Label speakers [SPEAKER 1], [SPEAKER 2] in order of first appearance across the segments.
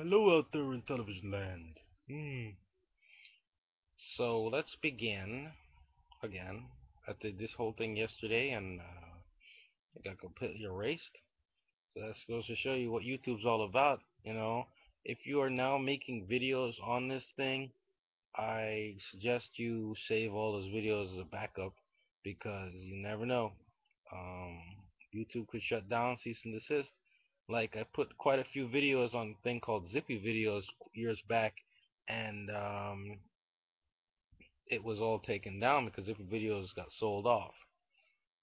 [SPEAKER 1] Hello out there in television land. Hmm. So let's begin again. I did this whole thing yesterday and it got completely erased. So that goes to show you what YouTube's all about. If you are now making videos on this thing, I suggest you save all those videos as a backup because you never know. Um, YouTube could shut down, cease and desist. Like I put quite a few videos on a thing called Zippy Videos years back, and it was all taken down because Zippy Videos got sold off.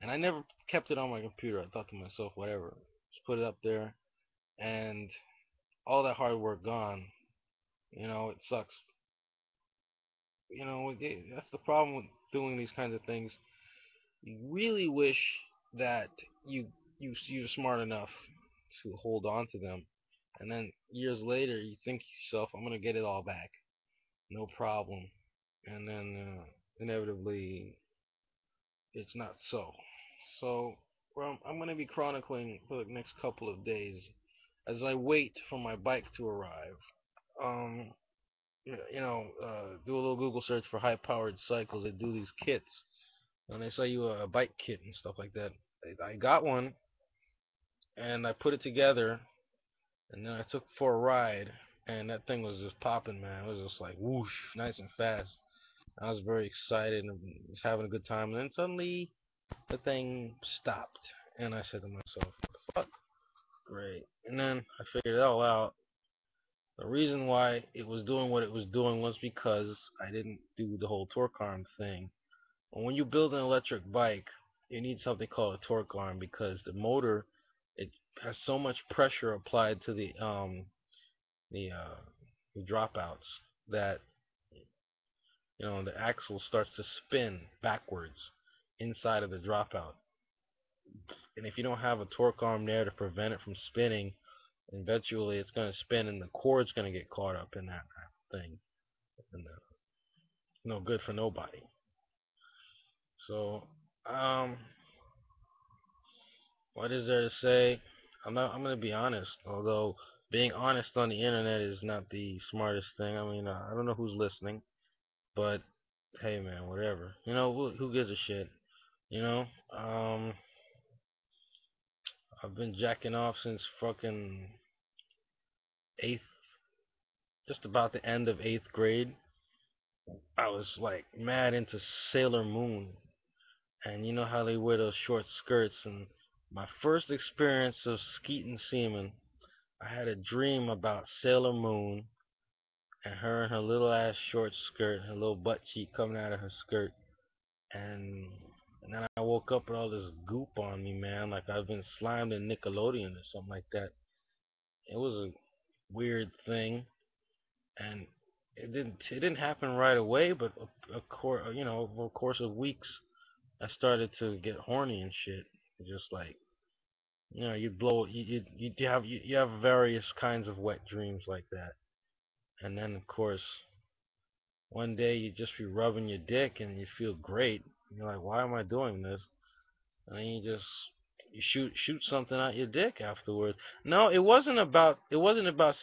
[SPEAKER 1] And I never kept it on my computer. I thought to myself, whatever, just put it up there, and all that hard work gone. It sucks. That's the problem with doing these kinds of things. You really wish that you're smart enough to hold on to them, and then years later you think to yourself, I'm gonna get it all back, no problem, and then inevitably it's not so. So, well, I'm gonna be chronicling for the next couple of days as I wait for my bike to arrive. Um, do a little Google search for high-powered cycles. They do these kits, and they sell you a bike kit and stuff like that. I got one, and I put it together, and then I took it for a ride, and that thing was just popping, man. It was just like whoosh, nice and fast. I was very excited and was having a good time, and then suddenly the thing stopped, and I said to myself, "What the fuck?" Great. And then I figured it all out. The reason why it was doing what it was doing was because I didn't do the whole torque arm thing. And when you build an electric bike, you need something called a torque arm because the motor, it has so much pressure applied to the dropouts that the axle starts to spin backwards inside of the dropout. And if you don't have a torque arm there to prevent it from spinning, eventually it's going to spin and the cord's going to get caught up in that thing. And no good for nobody. So, um, what is there to say? I'm gonna be honest. Although being honest on the internet is not the smartest thing. I mean, I don't know who's listening, but hey, man, whatever. Who gives a shit? You know, um, I've been jacking off since fucking eighth, just about the end of eighth grade. I was like mad into Sailor Moon, and you know how they wear those short skirts. And my first experience of skeeting semen, I had a dream about Sailor Moon and her little ass short skirt, her little butt cheek coming out of her skirt, and and then I woke up with all this goop on me, man, like I've been slimed in Nickelodeon or something like that. It was a weird thing, and it didn't happen right away, but over a course of weeks, I started to get horny and shit. Just like you blow you have various kinds of wet dreams like that, and then of course one day you just be rubbing your dick and you feel great. You're like, why am I doing this? And then you shoot something out your dick afterwards. No, it wasn't about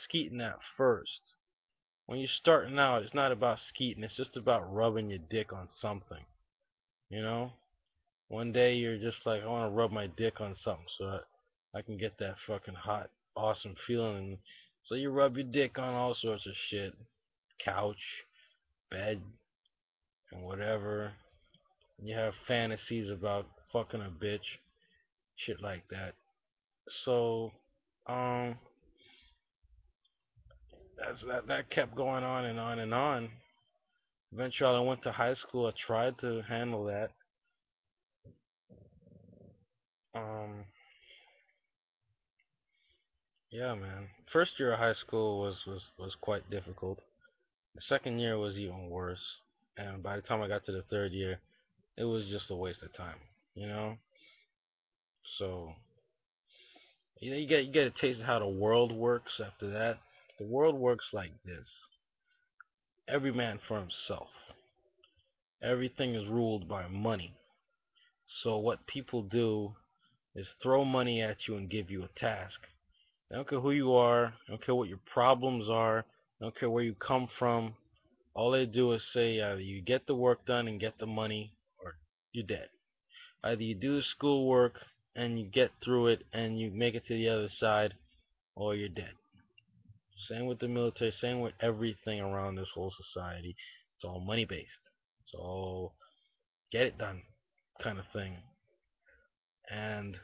[SPEAKER 1] skeeting at first. When you're starting out, it's not about skeeting. It's just about rubbing your dick on something. You know. One day you're just like, I want to rub my dick on something so I can get that fucking hot, awesome feeling. And so you rub your dick on all sorts of shit, couch, bed, and whatever. You have fantasies about fucking a bitch, shit like that. So, um, that kept going on and on and on. Eventually, I went to high school. I tried to handle that. Um, yeah, man. First year of high school was quite difficult. The second year was even worse, and by the time I got to the third year, it was just a waste of time. You know. So you get a taste of how the world works after that. The world works like this: every man for himself. Everything is ruled by money. So what people do is throw money at you and give you a task. They don't care who you are. They don't care what your problems are. They don't care where you come from. All they do is say either you get the work done and get the money, or you're dead. Either you do the schoolwork and you get through it and you make it to the other side, or you're dead. Same with the military. Same with everything around this whole society. It's all money based. It's all get it done kind of thing. And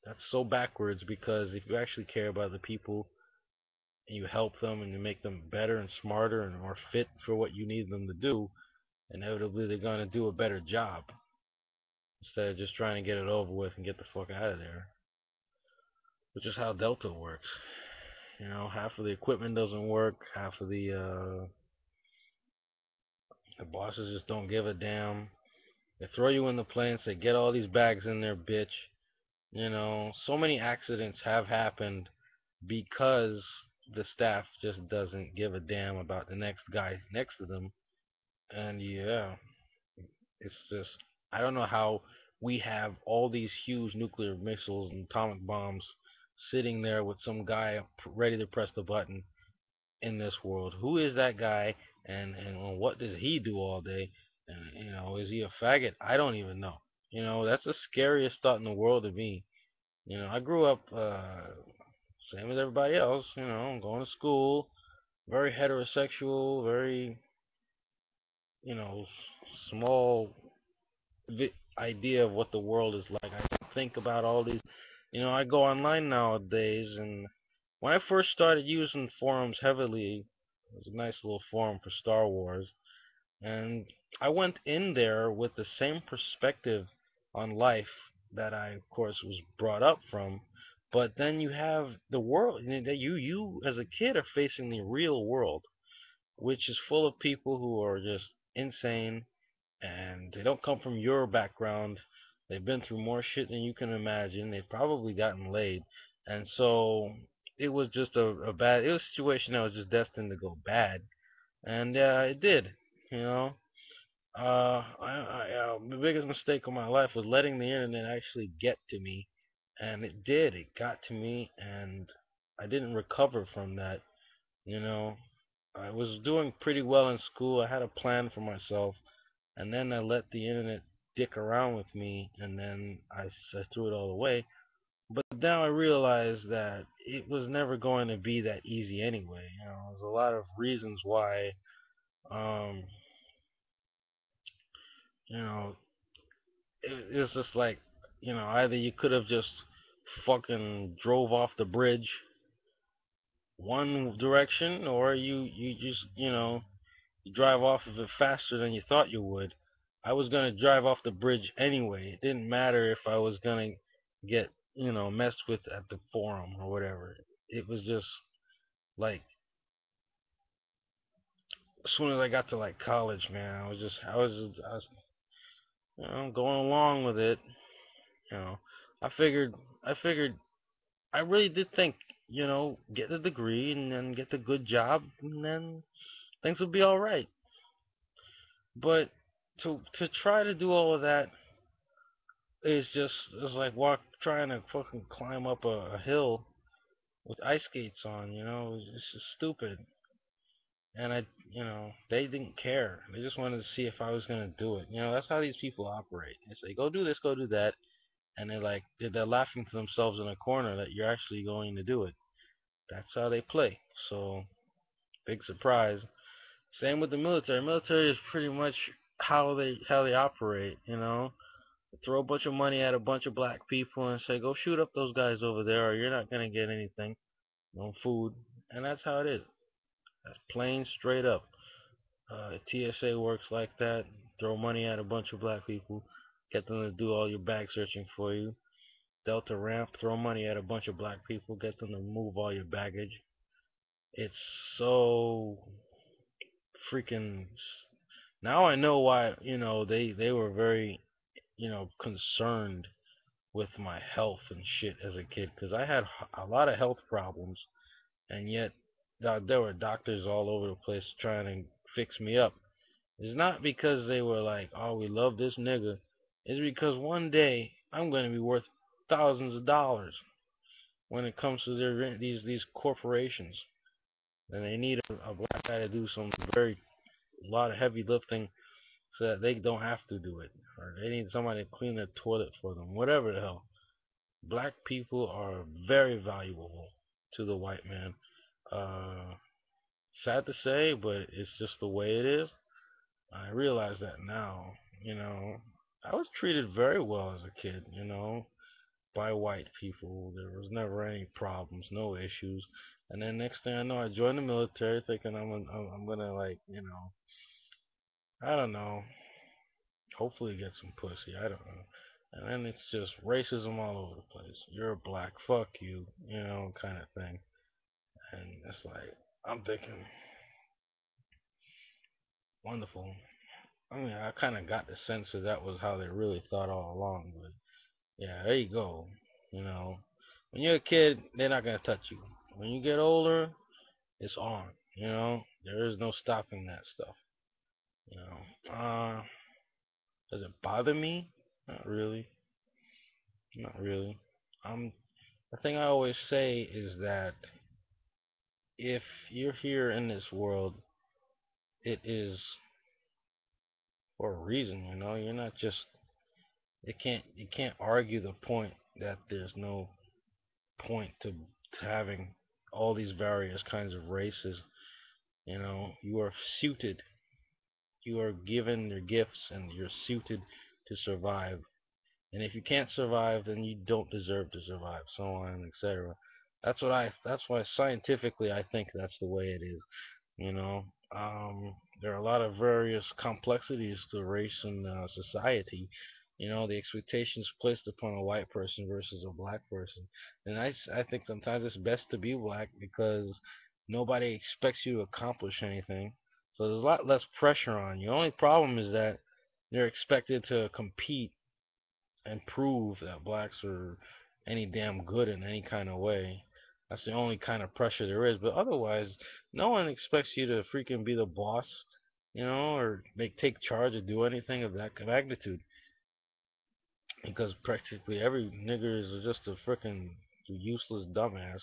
[SPEAKER 1] that's so backwards because if you actually care about the people and you help them and you make them better and smarter and more fit for what you need them to do, inevitably they're going to do a better job instead of just trying to get it over with and get the fuck out of there. Which is how Delta works. You know, half of the equipment doesn't work, half of the bosses just don't give a damn. They throw you in the plane, say get all these bags in there, bitch. You know, so many accidents have happened because the staff just doesn't give a damn about the next guy next to them. And yeah, it's just I don't know how we have all these huge nuclear missiles and atomic bombs sitting there with some guy ready to press the button in this world. Who is that guy, and what does he do all day? And is he a faggot? I don't even know. That's the scariest thought in the world to me. I grew up same as everybody else. Going to school, very heterosexual, very small idea of what the world is like. I think about all these. I go online nowadays, and when I first started using forums heavily, it was a nice little forum for Star Wars, and I went in there with the same perspective on life that I, of course, was brought up from. But then you have the world that you as a kid are facing the real world, which is full of people who are just insane and they don't come from your background. They've been through more shit than you can imagine. They've probably gotten laid, and so it was just a bad. It was a situation that was just destined to go bad, and it did. You know, the biggest mistake of my life was letting the internet actually get to me, and it did. It got to me, and I didn't recover from that. You know, I was doing pretty well in school. I had a plan for myself, and then I let the internet dick around with me, and then I threw it all away. But now I realize that it was never going to be that easy anyway. There's a lot of reasons why. Um, you know, it's just like, either you could have just fucking drove off the bridge one direction, or you just you drive off of it faster than you thought you would. I was gonna drive off the bridge anyway. It didn't matter if I was gonna get messed with at the forum or whatever. It was just like as soon as I got to like college, man, I was going along with it. You know, I figured I figured I really did think get the degree and then get the good job and then things would be all right. But to try to do all of that it's like trying to fucking climb up a hill with ice skates on. It's just stupid. And they didn't care. They just wanted to see if I was gonna do it. That's how these people operate. They say go do this, go do that, and they're laughing to themselves in a corner that you're actually going to do it. That's how they play. So big surprise. Same with the military. Military is pretty much how they operate. Throw a bunch of money at a bunch of black people and say, go shoot up those guys over there, or you're not gonna get anything, no food, and that's how it is. That's plain straight up. TSA works like that. Throw money at a bunch of black people, get them to do all your bag searching for you. Delta ramp, throw money at a bunch of black people, get them to move all your baggage. It's so freaking. Now I know why they were very concerned with my health and shit as a kid because I had a lot of health problems, and yet there were doctors all over the place trying to fix me up. It's not because they were like, "Oh, we love this nigga." It's because one day I'm going to be worth thousands of dollars. when it comes to these corporations, and they need a black guy to do some very lot of heavy lifting so that they don't have to do it, or they need somebody to clean their toilet for them, whatever the hell. Black people are very valuable to the white man. Uh, Sad to say, but it's just the way it is. I realize that now. You know, I was treated very well as a kid. By white people. There was never any problems, no issues. And then next thing I know, I joined the military, thinking I'm gonna like I don't know, hopefully get some pussy. I don't know. And then it's just racism all over the place. You're black, fuck you, kind of thing. And it's like I'm thinking, wonderful. I mean, I kind of got the sense that that was how they really thought all along. But yeah, there you go. You know, when you're a kid, they're not gonna touch you. When you get older, it's on. There is no stopping that stuff. You does it bother me? Not really. Not really. The thing I always say is that if you're here in this world, it is for a reason. You're not just. You can't argue the point that there's no point to having all these various kinds of races. You are suited. You are given your gifts, and you're suited to survive. And if you can't survive, then you don't deserve to survive, so on, etc. That's why scientifically I think that's the way it is. You know, there are a lot of various complexities to race and society. The expectations placed upon a white person versus a black person. And I think sometimes it's best to be black because nobody expects you to accomplish anything. So there's a lot less pressure on you. The only problem is that they're expected to compete and prove that blacks are any damn good in any kind of way. That's the only kind of pressure there is. But otherwise, no one expects you to freaking be the boss, or take charge or do anything of that magnitude. Because practically every nigger is just a freaking useless dumbass.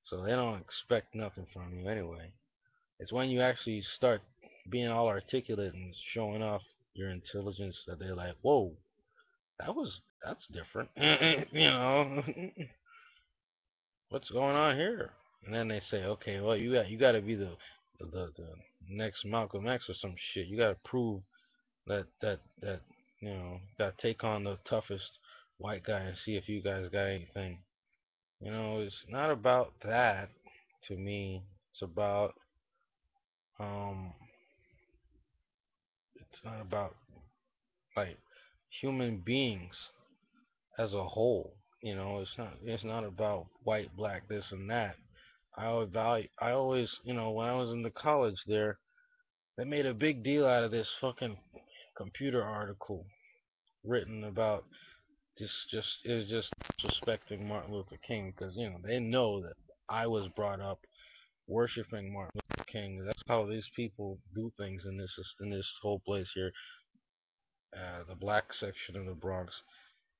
[SPEAKER 1] So they don't expect nothing from you anyway. It's when you actually start being all articulate and showing off your intelligence that they're like, whoa, that's different. What's going on here? And then they say, okay, well, you got to be the next Malcolm X or some shit. You got to prove that got to take on the toughest white guy and see if you guys got anything. It's not about that to me. It's about um, it's not about like human beings as a whole. It's not about white, black, this and that. I always, when I was in the college there, they made a big deal out of this fucking computer article written about just it was just suspecting Martin Luther King because they know that I was brought up worshiping Martin Luther King. That's how these people do things in this whole place here, the black section of the Bronx.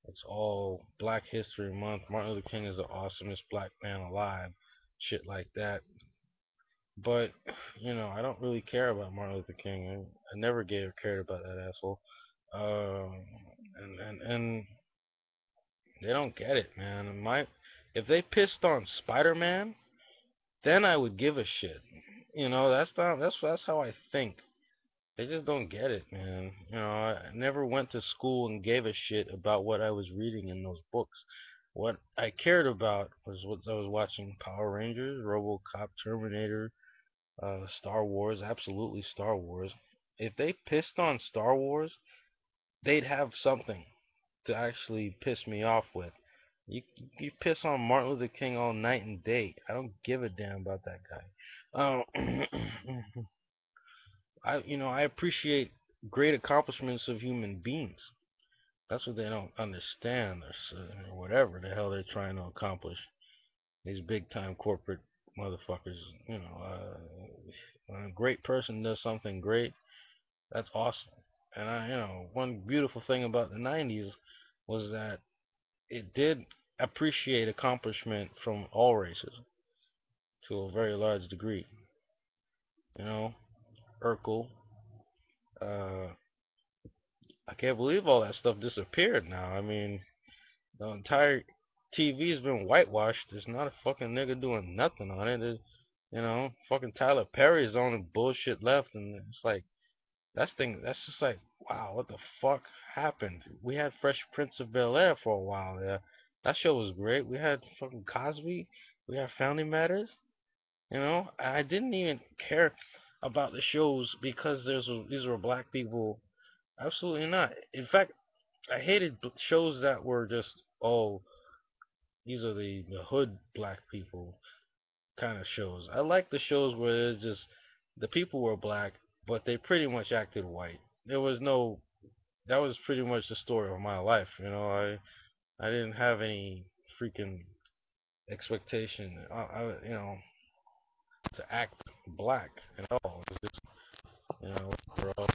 [SPEAKER 1] It's all Black History Month. Martin Luther King is the awesomest black man alive. Shit like that. But, I don't really care about Martin Luther King. I never cared about that asshole. Um, and they don't get it, man. If they pissed on Spider-Man, then I would give a shit. That's how I think. They just don't get it, man. I never went to school and gave a shit about what I was reading in those books. What I cared about was what I was watching: Power Rangers, RoboCop, Terminator, Star Wars, absolutely Star Wars. If they pissed on Star Wars, they'd have something to actually piss me off with. You piss on Martin Luther King all night and day. I don't give a damn about that guy. I appreciate great accomplishments of human beings. That's what they don't understand, or whatever the hell they're trying to accomplish. These big time corporate motherfuckers. When a great person does something great, that's awesome. And one beautiful thing about the '90s was that it did appreciate accomplishment from all races to a very large degree. You know, Urkel. Uh, I can't believe all that stuff disappeared now. I mean, the entire TV's been whitewashed. There's not a fucking nigga doing nothing on it. Fucking Tyler Perry's the only bullshit left, and it's like That's just like, wow, what the fuck happened? We had Fresh Prince of Bel Air for a while there. That show was great. We had fucking Cosby. We had Family Matters. I didn't even care about the shows because these were black people. Absolutely not. In fact, I hated shows that were just, oh, these are the hood black people kind of shows. I like the shows where it's just the people were black, but they pretty much acted white. There was no That was pretty much the story of my life. I didn't have any freaking expectation, to act black at all. It was just, we're all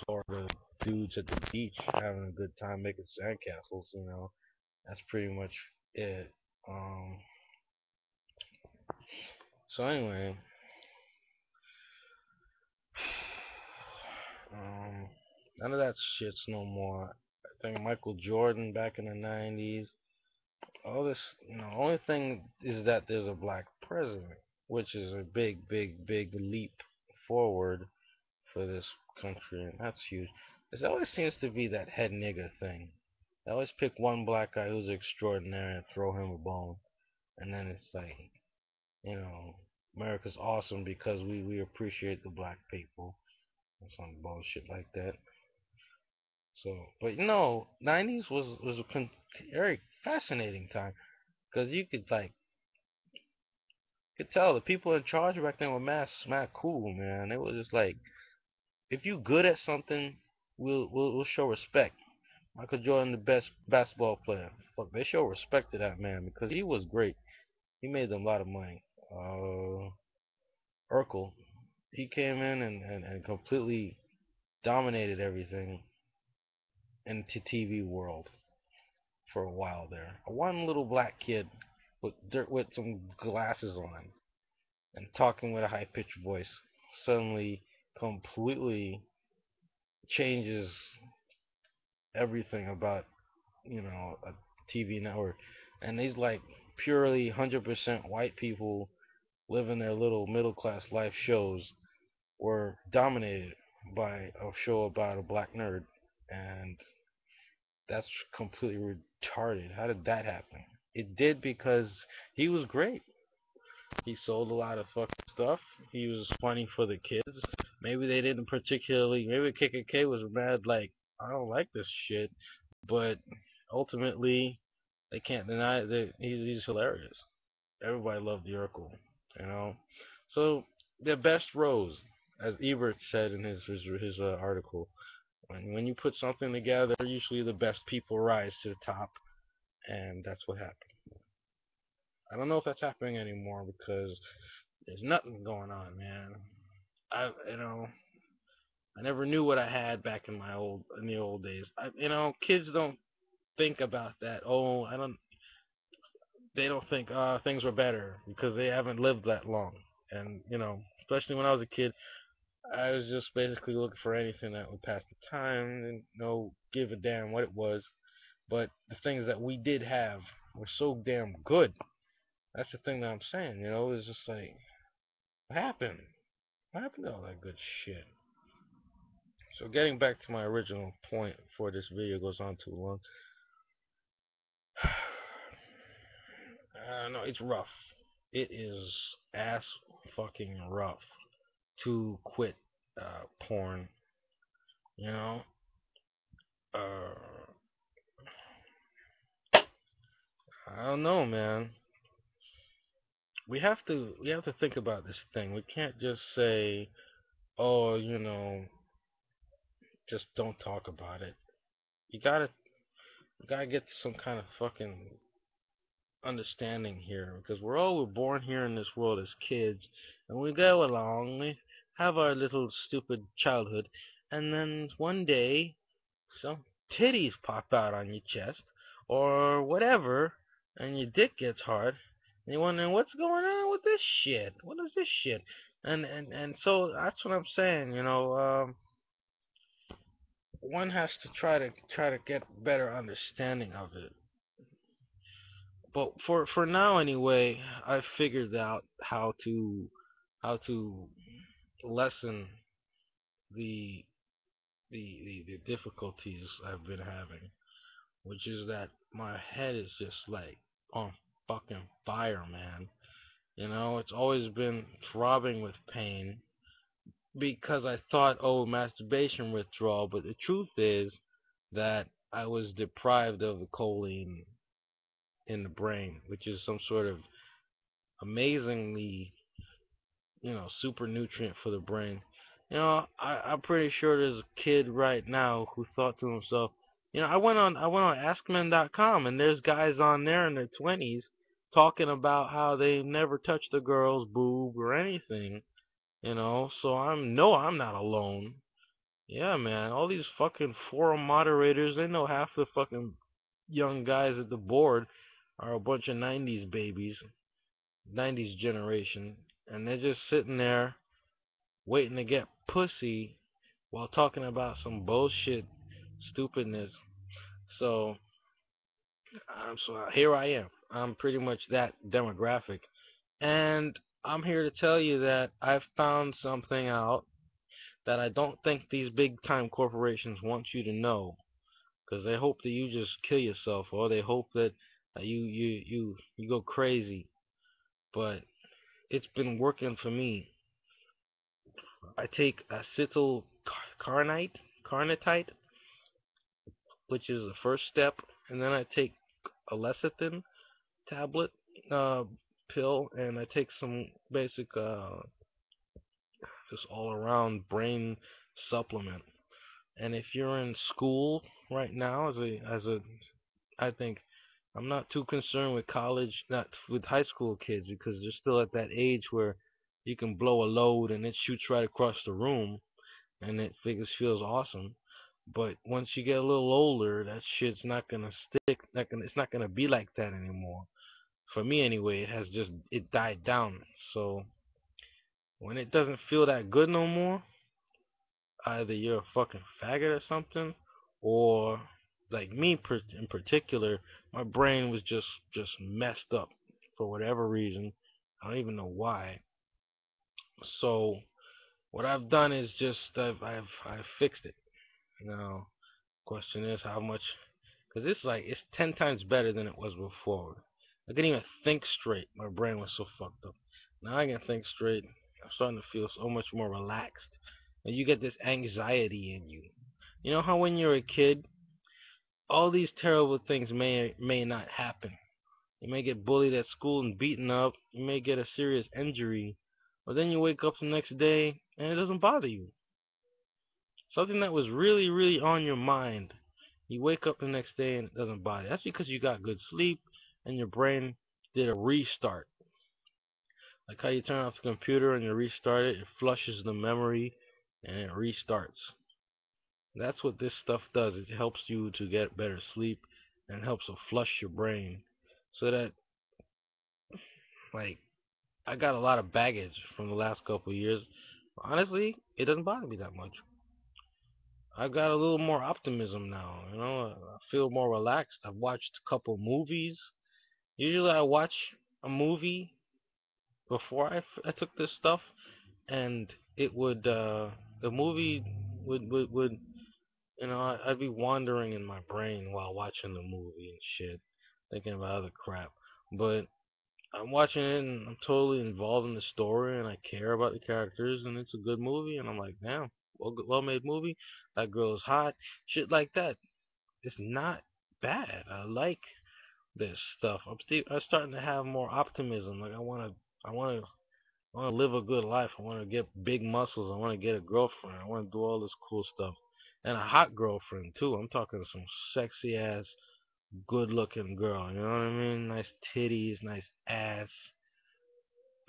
[SPEAKER 1] Florida dudes at the beach having a good time making sandcastles. That's pretty much it. Um, so anyway, um, none of that shit's no more. I think Michael Jordan back in the '90s. All this, only thing is that there's a black president, which is a big, big, big leap forward for this country, and that's huge. There always seems to be that head nigger thing. They always pick one black guy who's extraordinary and throw him a bone, and then it's like, you know, America's awesome because we appreciate the black people and some bullshit like that. So, but '90s was a very fascinating time because you could tell the people in charge back then were mad cool, man. They were just like, if you good at something, we'll show respect. Michael Jordan, the best basketball player. Fuck, they show respect to that man because he was great. He made them a lot of money. Urkel, he came in and completely dominated everything into TV world for a while there. One little black kid with some glasses on and talking with a high pitched voice suddenly completely changes everything about a TV network. And these like purely 100% white people living their little middle class life shows were dominated by a show about a black nerd, and that's completely retarded. How did that happen? It did because he was great. He sold a lot of fucking stuff. He was funny for the kids. Maybe they didn't particularly. Maybe KKK was mad, like, I don't like this shit, but ultimately they can't deny that he's hilarious. Everybody loved the Urkel, you know. So the best rose, as Ebert said in his article. When you put something together, usually the best people rise to the top, and that's what happened. I don't know if that's happening anymore because there's nothing going on, man. I never knew what I had back in the old days. Kids don't think about that. Oh, I don't. They don't think things were better because they haven't lived that long. And especially when I was a kid, I was just basically looking for anything that would pass the time and no give a damn what it was. But the things that we did have were so damn good. That's the thing that I'm saying. It's just like, what happened? What happened to all that good shit? So getting back to my original point before this video goes on too long. No, it's rough. It is ass fucking rough to quit porn. You know, uh, I don't know, man. We have to think about this thing. We can't just say, oh, just don't talk about it. You gotta you gotta get some kind of fucking understanding here because we're born here in this world as kids, and we go along, we have our little stupid childhood, and then one day some titties pop out on your chest or whatever, and your dick gets hard, and you're wondering what's going on with this shit. What is this shit? And so that's what I'm saying. One has to try to get better understanding of it. But for now anyway, I figured out how to lessen the the difficulties I've been having, which is that my head is just like on fucking fire, man. It's always been throbbing with pain because I thought, oh, masturbation withdrawal, but the truth is that I was deprived of the choline in the brain, which is some sort of amazingly, super nutrient for the brain. I'm pretty sure there's a kid right now who thought to himself, I went on AskMen.com and there's guys on there in their 20s talking about how they never touched a girl's boob or anything. So I'm not alone. Yeah, man, all these fucking forum moderators, they know half the fucking young guys at the board are a bunch of 90s babies, 90s generation, and they're just sitting there waiting to get pussy while talking about some bullshit stupidness. So, so here I am. I'm pretty much that demographic. And I'm here to tell you that I've found something out that I don't think these big time corporations want you to know, because they hope that you just kill yourself, or they hope that you go crazy. But it's been working for me. I take acetyl carnitite, which is the first step, and then I take a lecithin tablet, uh, pill, and I take some basic, just all around brain supplement. And if you're in school right now, I think I'm not too concerned with college, not with high school kids, because they're still at that age where you can blow a load and it shoots right across the room, and it feels awesome. But once you get a little older, that shit's not gonna stick. It's not gonna be like that anymore. For me, anyway, it died down. So when it doesn't feel that good no more, either you're a fucking faggot or something, or like me in particular, my brain was just messed up for whatever reason. I don't even know why. So what I've done is just I've fixed it. Now, question is how much, because it's 10 times better than it was before. I couldn't even think straight. My brain was so fucked up. Now I can think straight. I'm starting to feel so much more relaxed. And you get this anxiety in you. You know how when you're a kid, all these terrible things may not happen. You may get bullied at school and beaten up. You may get a serious injury. But then you wake up the next day and it doesn't bother you. Something that was really, really on your mind. You wake up the next day and it doesn't bother you. That's because you got good sleep and your brain did a restart. Like how you turn off the computer and you restart it, it flushes the memory and it restarts. That's what this stuff does. It helps you to get better sleep and helps to flush your brain. So that, like, I got a lot of baggage from the last couple of years. Honestly, it doesn't bother me that much. I've got a little more optimism now. I feel more relaxed. I've watched a couple movies. Usually, I watch a movie before I took this stuff, and it would the movie would I'd be wandering in my brain while watching the movie and shit, thinking about other crap. But I'm watching it and I'm totally involved in the story and I care about the characters and it's a good movie and I'm like, damn, well made movie. That girl is hot. Shit like that. It's not bad. I like this stuff. I'm starting to have more optimism. Like I wanna I want to live a good life. I want to get big muscles. I want to get a girlfriend. I want to do all this cool stuff. And a hot girlfriend, too. I'm talking some sexy ass, good looking girl. You know what I mean? Nice titties, nice ass,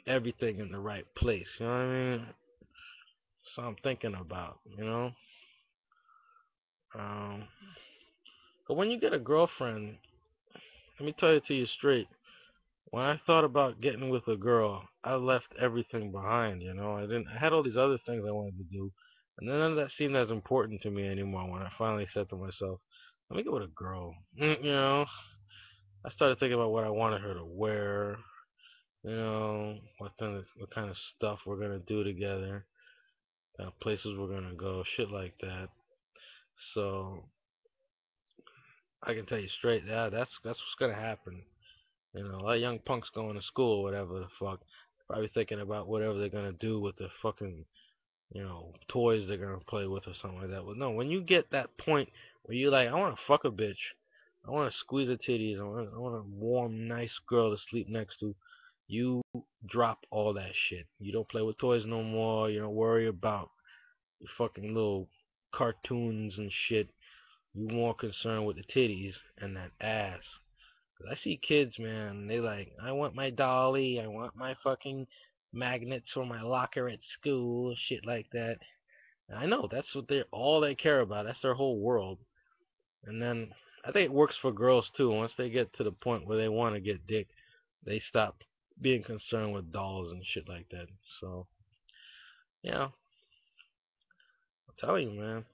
[SPEAKER 1] everything in the right place. You know what I mean? So I'm thinking about. Um, but when you get a girlfriend, let me tell it to you straight. When I thought about getting with a girl, I left everything behind. I didn't. I had all these other things I wanted to do, and none of that seemed as important to me anymore. When I finally said to myself, "Let me get with a girl," I started thinking about what I wanted her to wear. What kind of stuff we're gonna do together, places we're gonna go, shit like that. So I can tell you straight, yeah, that's what's gonna happen. A lot of young punks going to school, whatever the fuck, probably thinking about whatever they're gonna do with the fucking, toys they're gonna play with or something like that. But no, when you get that point where you're like, I wanna fuck a bitch, I wanna squeeze her titties, I want a warm, nice girl to sleep next to, you drop all that shit. You don't play with toys no more. You don't worry about your fucking little cartoons and shit. You more concerned with the titties and that ass. 'Cause I see kids, man, they like, I want my dolly, I want my fucking magnets for my locker at school, shit like that. And I know that's what they all they care about. That's their whole world. And then I think it works for girls too. Once they get to the point where they want to get dick, they stop being concerned with dolls and shit like that. So, yeah, I'm telling you, man.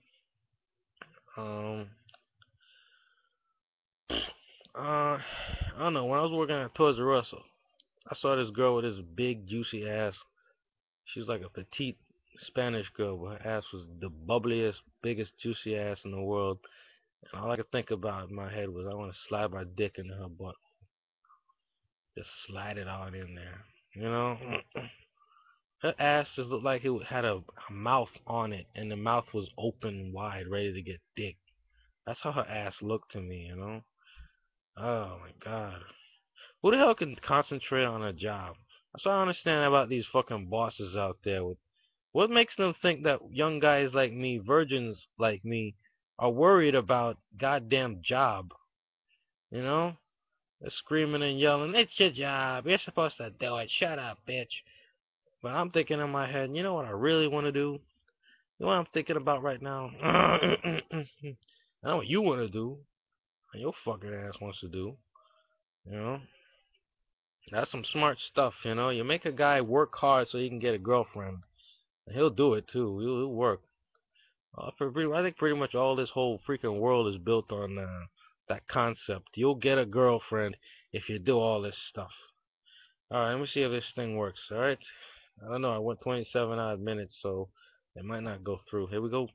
[SPEAKER 1] Um, I don't know. When I was working at Toys R Us, I saw this girl with this big, juicy ass. She was like a petite Spanish girl, but her ass was the bubbliest, biggest, juicy ass in the world. And all I could think about in my head was, I want to slide my dick into her butt. Just slide it on in there. You know? Her ass just looked like it had a mouth on it, and the mouth was open wide, ready to get dick. That's how her ass looked to me. Oh my god. Who the hell can concentrate on a job? That's what I understand about these fucking bosses out there. What makes them think that young guys like me, virgins like me, are worried about goddamn job? You know? They're screaming and yelling, it's your job. You're supposed to do it. Shut up, bitch. But I'm thinking in my head, you know what I really want to do? You know what I'm thinking about right now? I know what you want to do, and your fucking ass wants to do. You know? That's some smart stuff. You make a guy work hard so he can get a girlfriend. And he'll do it too. He'll work. I think pretty much all this whole freaking world is built on that concept. You'll get a girlfriend if you do all this stuff. Alright, let me see if this thing works. Alright? I don't know. I went 27 odd minutes, so it might not go through. Here we go.